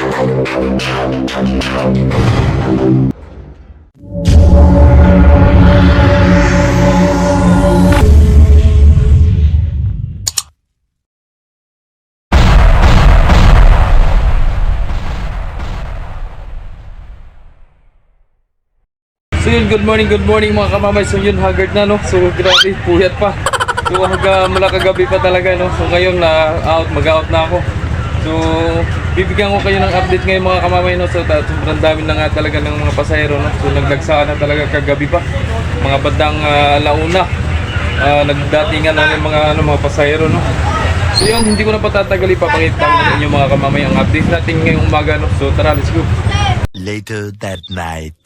So yun, good morning mga kamamay. So yun, haggard na no. So grabe, puyat pa. So mula kagabi pa talaga no. So ngayon mag-out na ako. So bibigyan ko kayo ng update ngayon mga kamamay no. So sobrang dami na nga talaga ng mga pasahero no. So naglagsaan na talaga kagabi pa. Mga bandang alauna. Nagdatingan na ng mga pasahero no. So yun, hindi ko na patatagal, ipapakita ko sa inyo mga kamamay ang update natin ngayong umaga no. So tara, let's go. Later that night.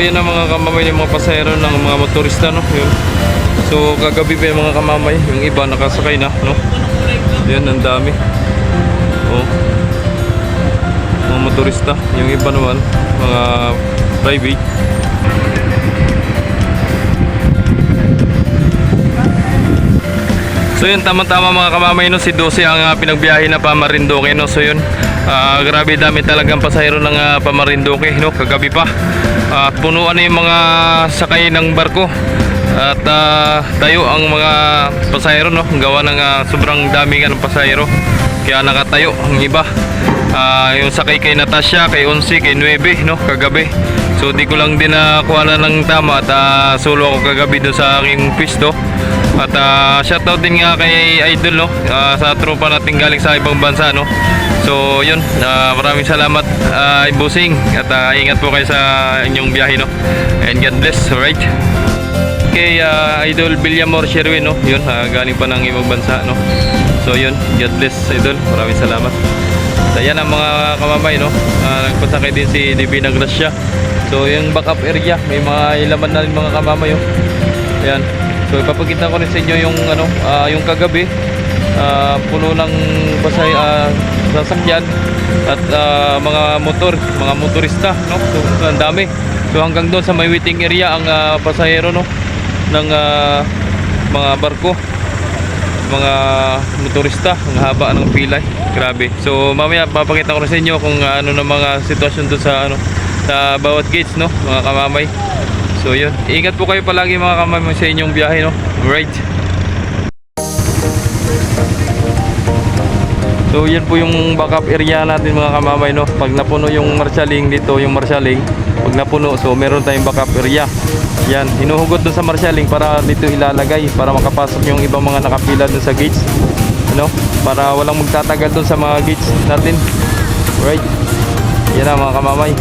Yan ang mga kamamay ng mga pasahero ng mga motorista no. Yun. So kagabi pa yung mga kamamay, yung iba nakasakay na no. Yan, ang dami. Oh. Mga motorista, yung iba naman mga private. So yun, tama-tama mga kamamay no, si 12 ang pinagbiyahe na pa Marinduque no. So yun, grabe dami talagang pasahero ng pa Marinduque no, kagabi pa. Punuan na yung mga sakay ng barko at tayo ang mga pasahero no, gawa ng sobrang dami ng pasahero kaya nakatayo ang iba. Yung sakay kay Natasha, kay Onsi, kay Nueve no, kagabi. So di ko lang din nakuha na ng tama at solo ako kagabi doon sa aking pisto. At shoutout din nga kay Idol no, sa tropa natin galing sa ibang bansa no. So yun, maraming salamat Busing at ingat po kayo sa inyong biyahe no. And God bless, alright. Kay Idol Villamor Sherwin no, yun galing pa ng ibang bansa no. So yun, God bless Idol, maraming salamat. So yan ang mga kamamay no, nagpasakay din si Divina Gracia. So yung backup area, may mga ilaman na rin mga kamamay oh. Yan. So ipapakita ko rin sa inyo yung yung kagabi, puno ng sasakyan at mga motorista no. So ang dami. So hanggang doon sa may waiting area ang pasahero no ng mga barko, mga motorista, ang haba ng pilay. Grabe. So mamaya papakita ko rin sa inyo kung ano na mga sitwasyon doon sa sa bawat gates no, mga kamamay. So yun, ingat po kayo palagi mga kamamay sa inyong biyahe no. Right. So yan po yung backup area natin mga kamamay no. Pag napuno yung marshaling dito, yung marshaling, pag napuno, so meron tayong backup area. Yan, hinuhugot doon sa marshaling para dito ilalagay para makapasok yung ibang mga nakapila doon sa gates. Ano? Para walang magtatagal doon sa mga gates natin. Right. Yan na mga kamamay.